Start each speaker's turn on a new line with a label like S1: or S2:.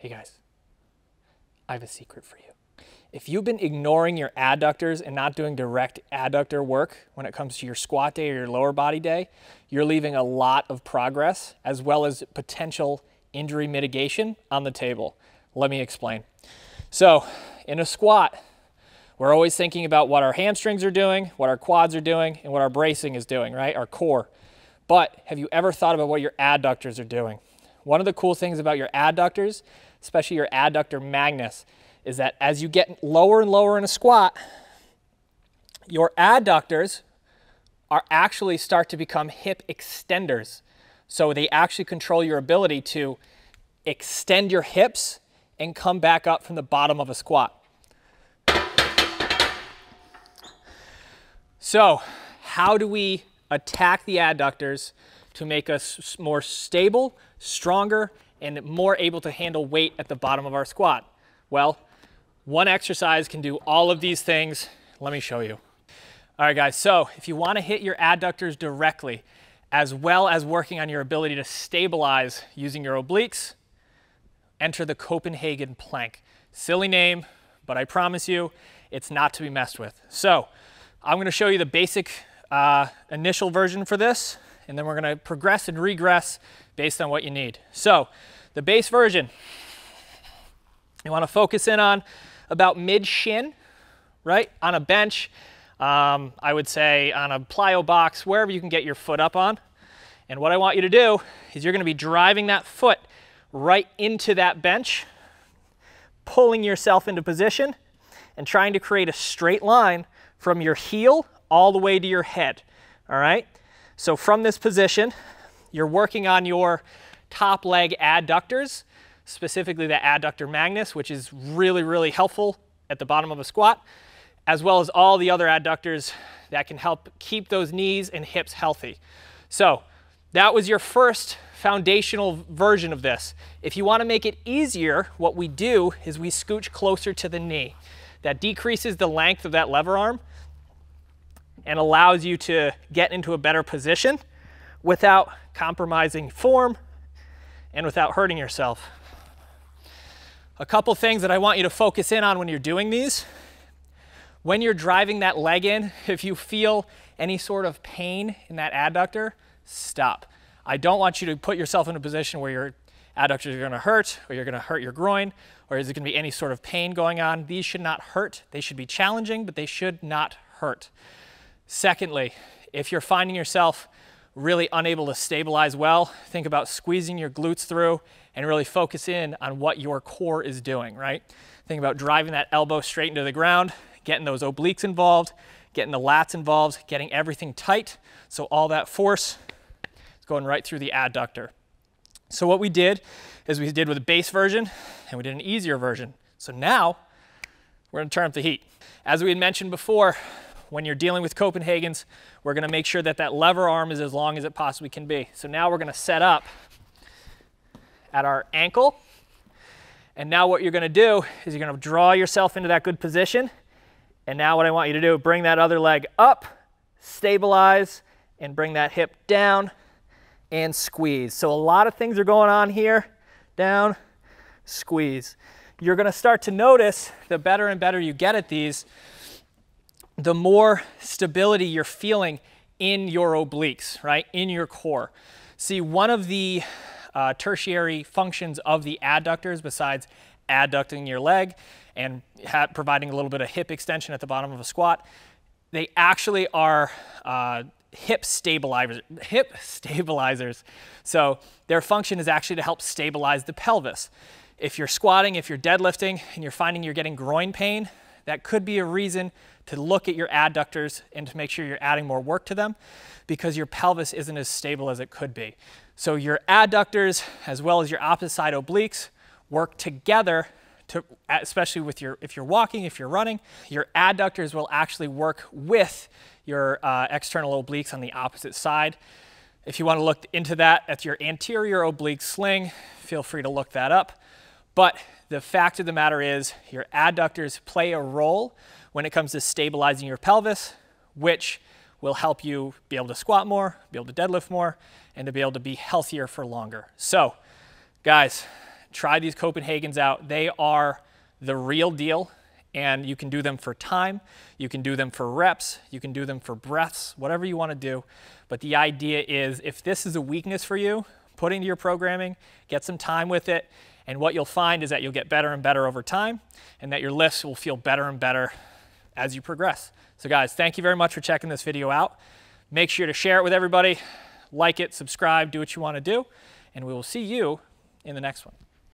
S1: Hey guys, I have a secret for you. If you've been ignoring your adductors and not doing direct adductor work when it comes to your squat day or your lower body day, you're leaving a lot of progress as well as potential injury mitigation on the table. Let me explain. So in a squat, we're always thinking about what our hamstrings are doing, what our quads are doing, and what our bracing is doing, right? Our core. But have you ever thought about what your adductors are doing? One of the cool things about your adductors, especially your adductor magnus, is that as you get lower and lower in a squat, your adductors are actually start to become hip extenders. So they actually control your ability to extend your hips and come back up from the bottom of a squat. So how do we attack the adductors to make us more stable, stronger, and more able to handle weight at the bottom of our squat? Well, one exercise can do all of these things. Let me show you. All right, guys, so if you want to hit your adductors directly, as well as working on your ability to stabilize using your obliques, enter the Copenhagen plank. Silly name, but I promise you, it's not to be messed with. So I'm going to show you the basic initial version for this, and then we're going to progress and regress based on what you need. So the base version, you want to focus in on about mid-shin, right? On a bench, I would say on a plyo box, wherever you can get your foot up on. And what I want you to do is you're going to be driving that foot right into that bench, pulling yourself into position, and trying to create a straight line from your heel all the way to your head, all right? So from this position, you're working on your top leg adductors, specifically the adductor magnus, which is really, really helpful at the bottom of a squat, as well as all the other adductors that can help keep those knees and hips healthy. So that was your first foundational version of this. If you want to make it easier, what we do is we scooch closer to the knee. That decreases the length of that lever arm and allows you to get into a better position without compromising form and without hurting yourself. A couple things that I want you to focus in on when you're doing these. When you're driving that leg in, if you feel any sort of pain in that adductor, stop. I don't want you to put yourself in a position where your adductors are going to hurt, or you're going to hurt your groin, or is there going to be any sort of pain going on. These should not hurt. They should be challenging, but they should not hurt. Secondly, if you're finding yourself really unable to stabilize well, think about squeezing your glutes through and really focus in on what your core is doing, right? Think about driving that elbow straight into the ground, getting those obliques involved, getting the lats involved, getting everything tight so all that force is going right through the adductor. So what we did is we did with a base version and we did an easier version. So now we're going to turn up the heat. As we had mentioned before, when you're dealing with Copenhagen's, we're going to make sure that that lever arm is as long as it possibly can be. So now we're going to set up at our ankle. And now what you're going to do is you're going to draw yourself into that good position. And now what I want you to do, bring that other leg up, stabilize, and bring that hip down and squeeze. So a lot of things are going on here. Down, squeeze. You're going to start to notice the better and better you get at these, the more stability you're feeling in your obliques, right? In your core. See, one of the tertiary functions of the adductors, besides adducting your leg and providing a little bit of hip extension at the bottom of a squat, they actually are hip stabilizers. So their function is actually to help stabilize the pelvis. If you're squatting, if you're deadlifting, and you're finding you're getting groin pain, that could be a reason to look at your adductors and to make sure you're adding more work to them, because your pelvis isn't as stable as it could be. So your adductors, as well as your opposite side obliques, work together to, especially with if you're walking, if you're running, your adductors will actually work with your external obliques on the opposite side. If you want to look into that at your anterior oblique sling, feel free to look that up. But the fact of the matter is your adductors play a role when it comes to stabilizing your pelvis, which will help you be able to squat more, be able to deadlift more, and to be able to be healthier for longer. So, guys, try these Copenhagens out. They are the real deal, and you can do them for time, you can do them for reps, you can do them for breaths, whatever you want to do. But the idea is, if this is a weakness for you, put it into your programming, get some time with it, and what you'll find is that you'll get better and better over time, and that your lifts will feel better and better as you progress. So guys, thank you very much for checking this video out. Make sure to share it with everybody, like it, subscribe, do what you want to do, and we will see you in the next one.